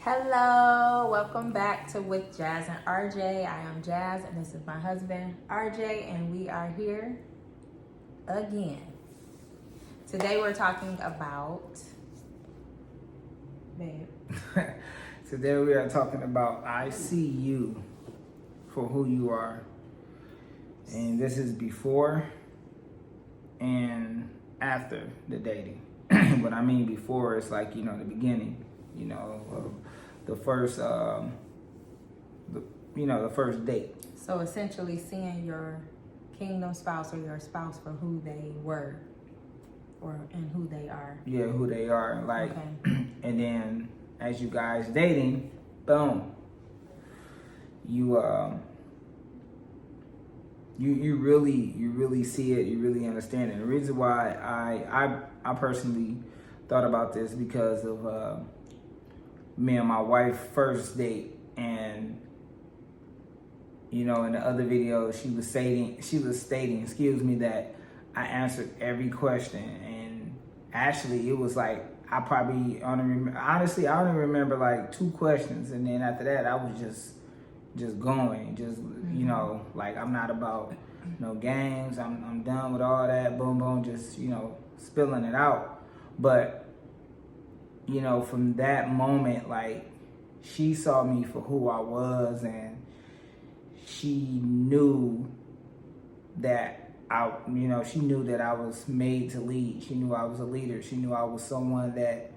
Hello, welcome back to With Jazz and RJ. I am Jazz and this is my husband RJ, and we are here again. Today we're talking about, babe. Today we are talking about I see you for who you are. And this is before and after the dating. What I mean before is like, the beginning, the first, the first date. So essentially seeing your kingdom spouse or your spouse for who they were and who they are. Yeah, who they are. Like, okay. And then as you guys dating, boom, you really see it, you really understand it. The reason why I personally thought about this because of me and my wife first date, and in the other video she was stating, that I answered every question, and actually it was like I probably honestly I only remember like 2 questions, and then after that I was just going, like I'm not about no games. I'm done with all that. Boom, boom, just spilling it out. But from that moment, like she saw me for who I was, and she knew that she knew that I was made to lead. She knew I was a leader. She knew I was someone that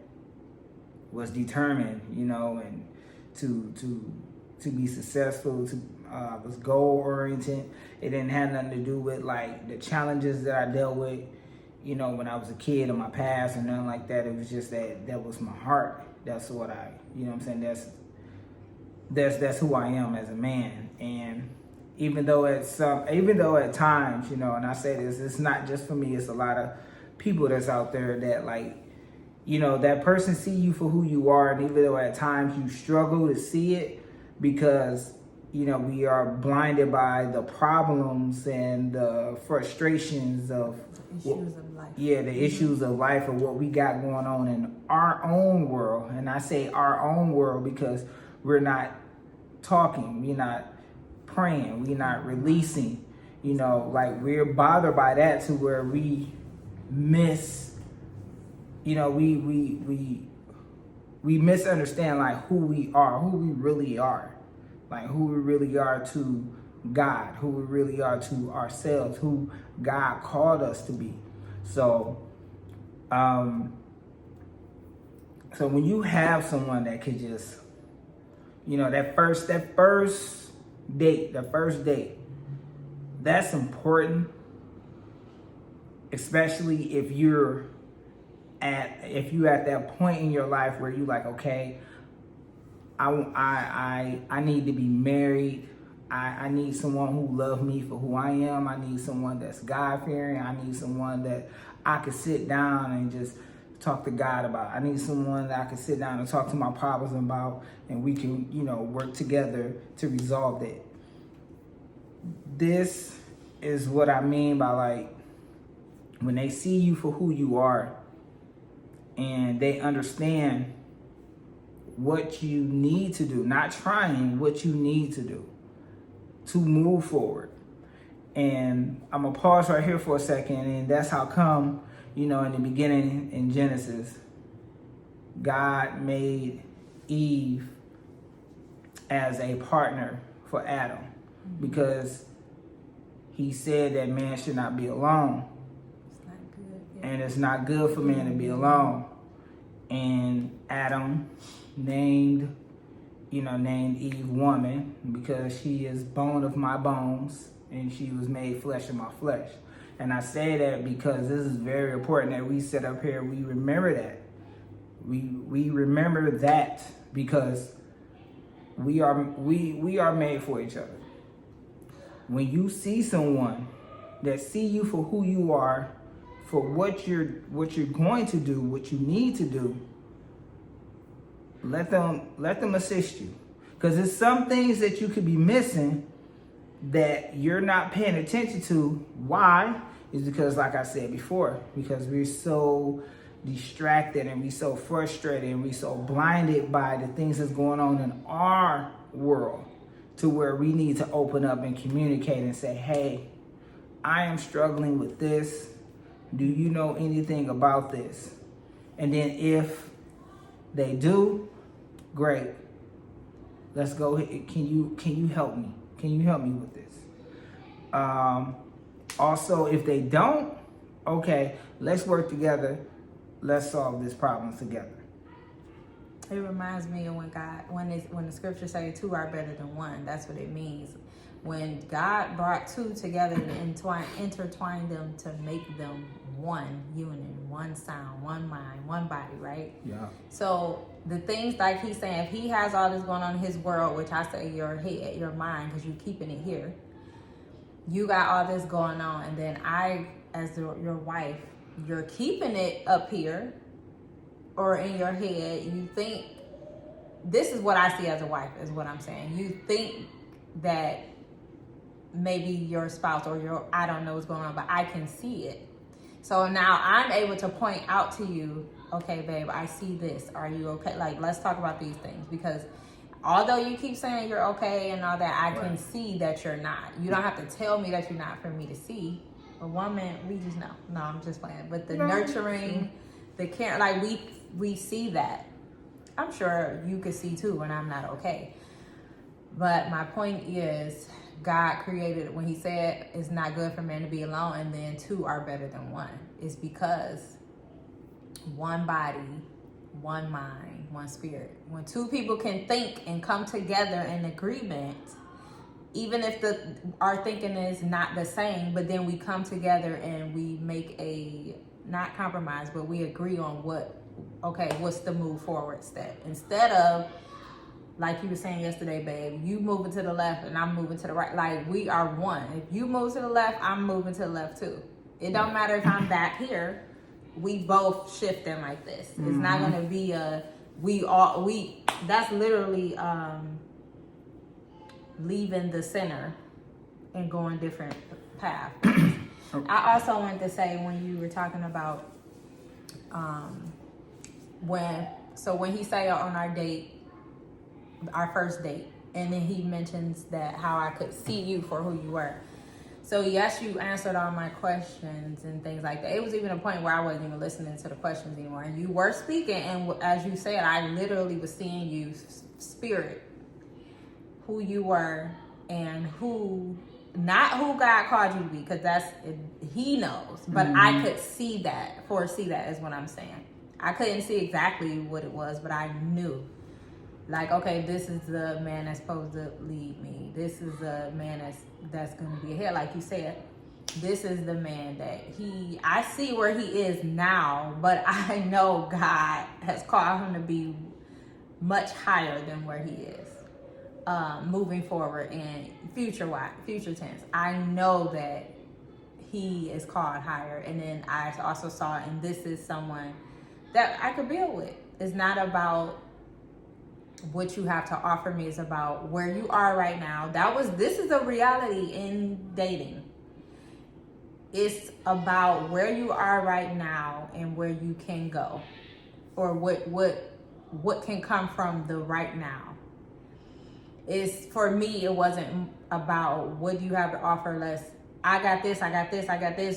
was determined, and to be successful, was goal oriented. It didn't have nothing to do with like the challenges that I dealt with, when I was a kid in my past or nothing like that. It was just that was my heart. That's what that's who I am as a man. And even though at times, and I say this, it's not just for me, it's a lot of people that's out there that like, that person see you for who you are, and even though at times you struggle to see it because we are blinded by the problems and the frustrations of Issues of life. Yeah, the issues of life, of what we got going on in our own world. And I say our own world because we're not talking, we're not praying, we're not releasing, like we're bothered by that to where we miss, we misunderstand like who we are, who we really are, like who we really are to God, who we really are to ourselves, who God called us to be. So, so when you have someone that could just, that first date, that's important, especially if you're at that point in your life where you like, okay, I need to be married. I need someone who loves me for who I am. I need someone that's God-fearing. I need someone that I could sit down and just talk to God about. I need someone that I could sit down and talk to my problems about, and we can, work together to resolve it. This is what I mean by like, when they see you for who you are and they understand what you need to do, not trying, what you need to do to move forward. And I'm gonna pause right here for a second, and that's how come, in the beginning in Genesis, God made Eve as a partner for Adam, because he said that man should not be alone. It's not good. Yeah. And it's not good for man to be alone. And Adam named Eve woman, because she is bone of my bones and she was made flesh of my flesh. And I say that because this is very important that we sit up here, we remember that. We remember that because we are made for each other. When you see someone that see you for who you are, for what you're going to do, what you need to do, let them assist you. Because there's some things that you could be missing that you're not paying attention to. Why? Is because, like I said before, because we're so distracted and we so frustrated and we so blinded by the things that's going on in our world to where we need to open up and communicate and say, hey, I am struggling with this. Do you know anything about this? And then if they do, great. Let's go. Can you help me? Can you help me with this? Also, if they don't, okay, let's work together. Let's solve this problem together. It reminds me of when the scriptures say two are better than one. That's what it means. When God brought two together and intertwined them to make them one unit, one sound, one mind, one body, right? Yeah. So the things like he's saying, if he has all this going on in his world, which I say your head, your mind, because you're keeping it here, you got all this going on, and then I, as your wife, you're keeping it up here or in your head. You think, this is what I see as a wife, is what I'm saying. You think that maybe your spouse or I don't know what's going on, but I can see it. So now I'm able to point out to you, okay, babe, I see this. Are you okay? Like, let's talk about these things, because although you keep saying you're okay and all that, I can see that you're not. You don't have to tell me that you're not for me to see. A woman, we just know. No, I'm just playing. But the nurturing, the care, like we see that. I'm sure you could see too when I'm not okay. But my point is, God created, when he said it's not good for man to be alone, and then two are better than one, it's because one body, one mind, one spirit. When two people can think and come together in agreement, even if our thinking is not the same, but then we come together and we make a, not compromise, but we agree on what's the move forward step. Instead of, like you were saying yesterday, babe, you moving to the left and I'm moving to the right. Like, we are one. If you move to the left, I'm moving to the left too. It don't matter if I'm back here. We both shifting like this. It's not going to be that's literally leaving the center and going different paths. I also wanted to say, when you were talking about when he say on our first date, and then he mentions that how I could see you for who you were. So yes, you answered all my questions and things like that. It was even a point where I wasn't even listening to the questions anymore, and you were speaking, and as you said, I literally was seeing you spirit, who you were, and not who God called you to be, because he knows, but I could foresee that is what I'm saying. I couldn't see exactly what it was, but I knew, like, okay, this is the man that's supposed to lead me. This is the man that's going to be ahead. Like you said, this is the man that I see where he is now, but I know God has called him to be much higher than where he is. Moving forward and future tense, I know that he is called higher. And then I also saw, and this is someone that I could build with. It's not about what you have to offer me, is about where you are right now. This is a reality in dating. It's about where you are right now and where you can go, or what can come from the right now. It's, for me, it wasn't about what do you have to offer, less I got this,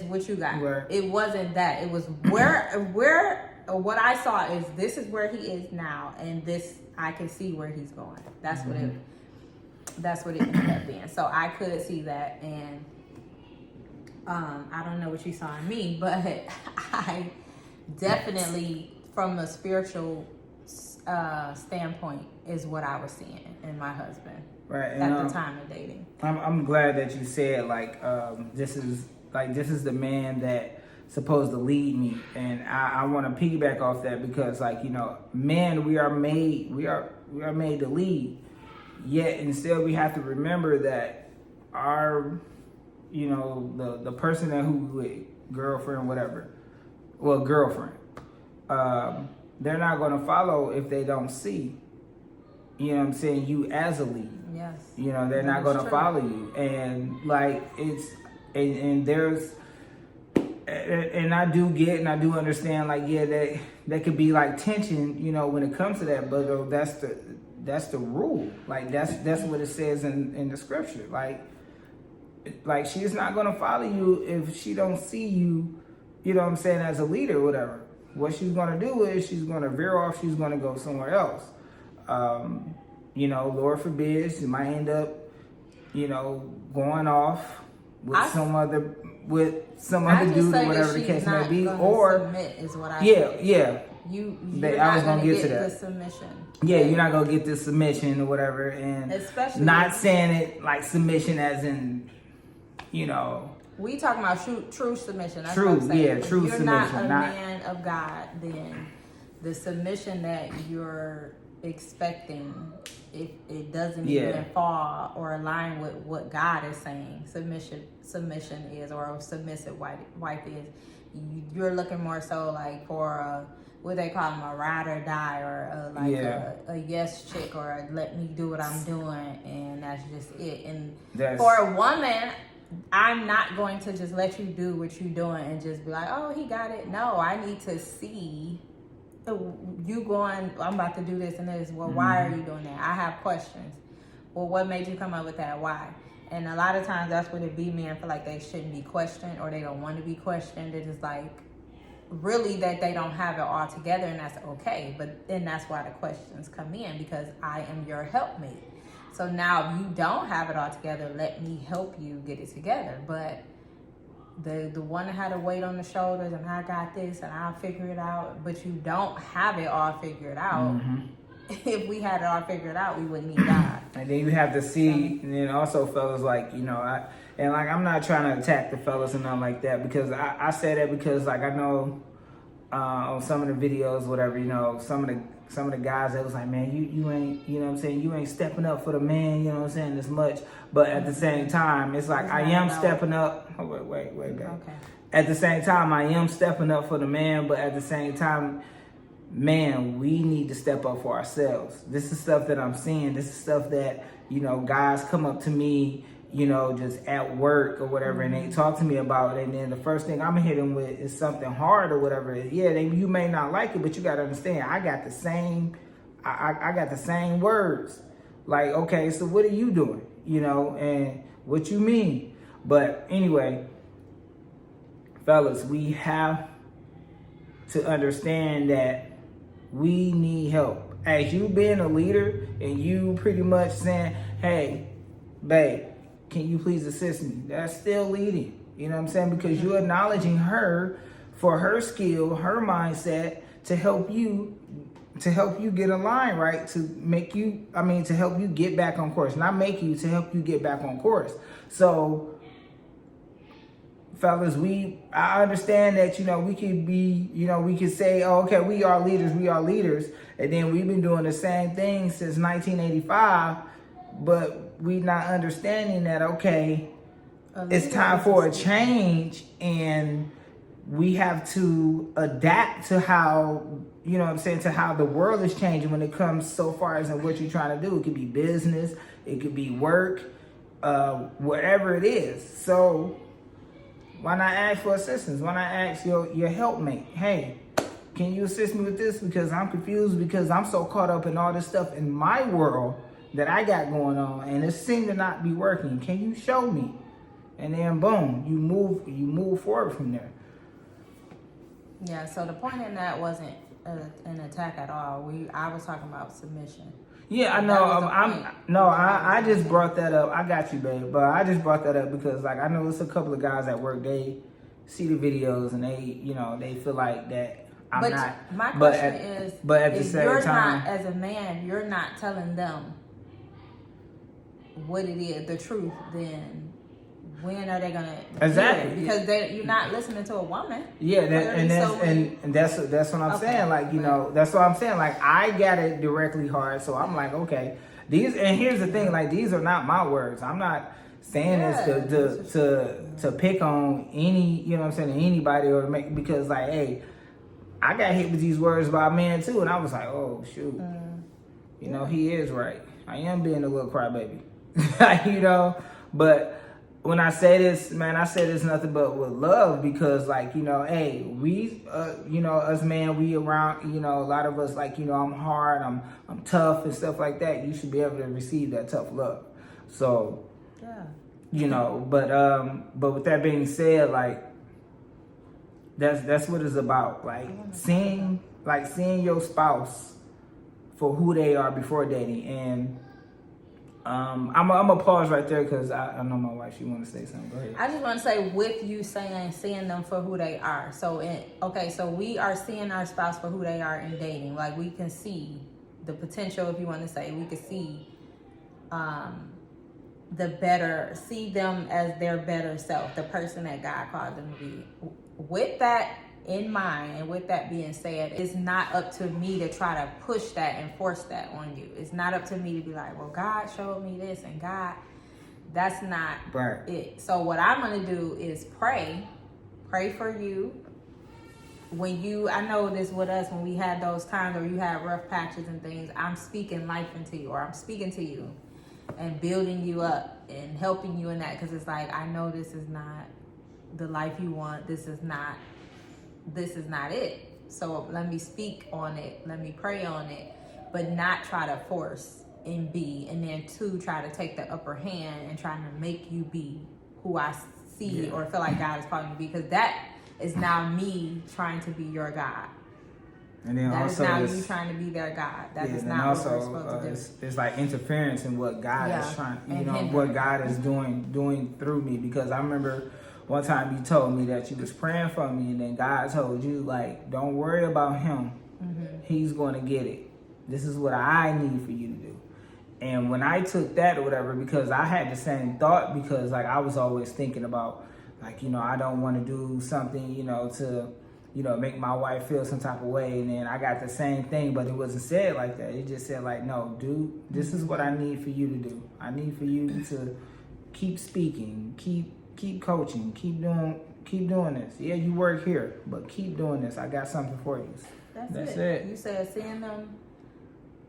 what you got. Right. It wasn't that. It was where what I saw is, this is where he is now, and this, I can see where he's going. That's what it ended up being. So I could see that, and I don't know what you saw in me, but I definitely, from a spiritual standpoint, is what I was seeing in my husband, right, and, at the time of dating. I'm glad that you said, like, this is the man that supposed to lead me, and I want to piggyback off that, because, like, men, we are made to lead, yet instead we have to remember that our, the person that who with, girlfriend, they're not going to follow if they don't see, you as a lead. Yes. They're not going to follow you, and like and there's, and I do get and I do understand, like, yeah, that could be like tension, you know, when it comes to that, but though that's the rule. Like that's what it says in the scripture. Like she's not gonna follow you if she don't see you, you know what I'm saying, as a leader or whatever. What she's gonna do is she's gonna veer off, she's gonna go somewhere else. You know, Lord forbid, she might end up, you know, going off with some other dude or whatever the case may be. Or submit is what I yeah. I was gonna get to that. The submission. Yeah, you're not gonna get the submission or whatever, and especially not saying it like submission as in, you know. We talking about true submission. That's true, what I'm saying. yeah, true if you're submission. Not a man of God, then the submission that you're expecting, if it doesn't even fall or align with what God is saying, submission is, or a submissive wife is, you're looking more so like for what they call them, a ride or die, or a yes chick, or a let me do what I'm doing, and that's just it. And for a woman, I'm not going to just let you do what you're doing and just be like, oh, he got it. No, I need to see you going, I'm about to do this and this. Well, why are you doing that? I have questions. Well, what made you come up with that? Why? And a lot of times that's where the B men feel like they shouldn't be questioned, or they don't want to be questioned. It is like really that they don't have it all together, and that's okay. But then that's why the questions come in, because I am your helpmate. So now if you don't have it all together, let me help you get it together. But the one that had to weight on the shoulders and I got this and I'll figure it out, but you don't have it all figured out. If we had it all figured out, we wouldn't need God. And then you have to see, and then also fellas, like, you know, I'm not trying to attack the fellas and nothing like that, because I say that because, like, I know on some of the videos, whatever, you know, some of the guys that was like, man, you ain't, you know what I'm saying, you ain't stepping up for the man, you know what I'm saying, as much. But at the same time, it's like I am stepping up. Oh, wait, babe. Okay. At the same time, I am stepping up for the man, but at the same time, man, we need to step up for ourselves. This is stuff that I'm seeing. This is stuff that, you know, guys come up to me, you know, just at work or whatever, and they talk to me about it, and then the first thing I'm hitting with is something hard or whatever. Yeah, you may not like it, but you got to understand, I got the same, I got the same words. Like, okay, so what are you doing? You know, and what you mean? But anyway, fellas, we have to understand that we need help. As you being a leader and you pretty much saying, hey, babe, can you please assist me? That's still leading. You know what I'm saying? Because you're acknowledging her for her skill, her mindset to help you get in line, right? To help you get back on course. Not make you, to help you get back on course. So, fellas, I understand that, you know, we could be, you know, we could say, oh, okay, we are leaders. And then we've been doing the same thing since 1985, but we not understanding that, okay, it's time for a change, and we have to adapt to how, you know what I'm saying, to how the world is changing when it comes so far as in what you're trying to do. It could be business, it could be work, whatever it is. So why not ask for assistance? Why not ask your helpmate, hey, can you assist me with this? Because I'm confused, because I'm so caught up in all this stuff in my world that I got going on, and it seemed to not be working. Can you show me? And then boom, you move forward from there. Yeah, so the point in that wasn't an attack at all. I was talking about submission. Yeah, I know. I just brought that up. I got you, babe. But I just brought that up because, like, I know it's a couple of guys at work. They see the videos and they, you know, they feel like that I'm not. My question is, but at the same you're time, not, as a man, you're not telling them what it is, the truth, then when are they gonna exactly? Because you're not listening to a woman. Yeah, that's what I'm saying. Like, you know, that's what I'm saying. Like, I got it directly hard, so I'm like, okay, and here's the thing, like, these are not my words. I'm not saying this to pick on any, you know what I'm saying, anybody, or make, because, like, hey, I got hit with these words by a man too, and I was like, oh shoot, you know, he is right. I am being a little crybaby, you know, but when I say this, man, I say this nothing but with love, because like, you know, hey, we, you know, us man, we around, you know, a lot of us, like, you know, I'm hard, I'm tough and stuff like that. You should be able to receive that tough love. So, Yeah. you know, but with that being said, like, that's what it's about. Like seeing your spouse for who they are before dating. And I'm gonna pause right there because I know my wife, she want to say something. Go ahead. I just want to say, with you seeing them for who they are. So so we are seeing our spouse for who they are in dating. Like, we can see the potential, if you want to say, we can see see them as their better self, the person that God called them to be. With that in mind, and with that being said, it's not up to me to try to push that and force that on you. It's not up to me to be like, well, God showed me this, and God, that's not it. So what I'm going to do is pray for you. I know this with us, when we had those times where you had rough patches and things, I'm speaking life into you, or I'm speaking to you and building you up and helping you in that, because it's like, I know this is not the life you want. This is not it. So let me speak on it. Let me pray on it, but not try to force and then try to take the upper hand and trying to make you be who I see or feel like God is calling you to be, because that is now me trying to be your God. And then that also is now you trying to be their God. That is not also, what we're supposed to do. it's like interference in what God is trying, what God is doing through me. Because I remember one time you told me that you was praying for me, and then God told you, like, don't worry about him. He's going to get it. This is what I need for you to do. And when I took that or whatever, because I had the same thought, because like I was always thinking about, like, you know, I don't want to do something, you know, to, you know, make my wife feel some type of way. And then I got the same thing, but it wasn't said like that. It just said like, no, dude, this is what I need for you to do. I need for you to keep speaking, keep coaching, keep doing this. Yeah, you work here, but keep doing this. I got something for you. That's it. You said seeing them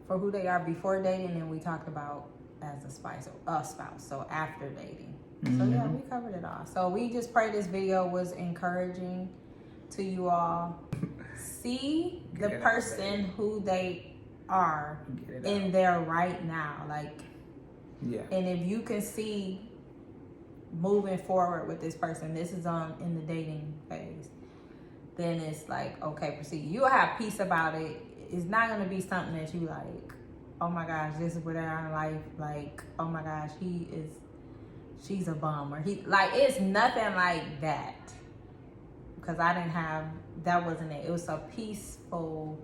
for who they are before dating, and we talked about as a spouse. So after dating. So yeah, we covered it all. So we just pray this video was encouraging to you all. See the person who they are in there right now. Like, and if you can see moving forward with this person, this is in the dating phase, then it's like, okay, proceed. You'll have peace about it. It's not going to be something that you like, oh my gosh, this is what they're in life. Like, oh my gosh, she's a bum, or it's nothing like that. Because that wasn't it. It was a peaceful,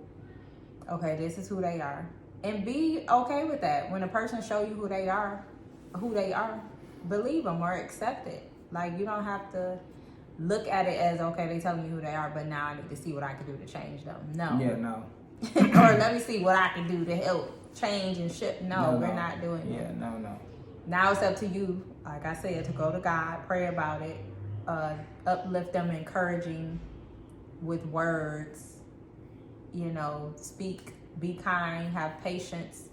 okay, this is who they are. And be okay with that. When a person show you who they are, believe them or accept it. Like, you don't have to look at it as, okay, they telling me who they are, but now I need to see what I can do to change them. No. Yeah, no. Or let me see what I can do to help change and shift. No, we're not doing that. Yeah, no. Now it's up to you, like I said, to go to God, pray about it, uplift them, encouraging with words, you know, speak, be kind, have patience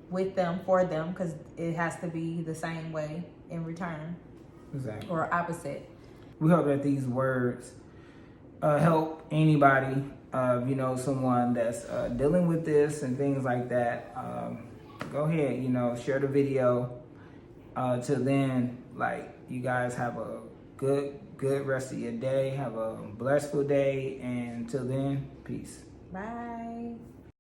with them, for them, because it has to be the same way in return. Exactly. Or opposite. We hope that these words help anybody, you know, someone that's dealing with this and things like that. Go ahead, you know, share the video. Till then, like, you guys have a good rest of your day. Have a blissful day. And till then, peace. Bye.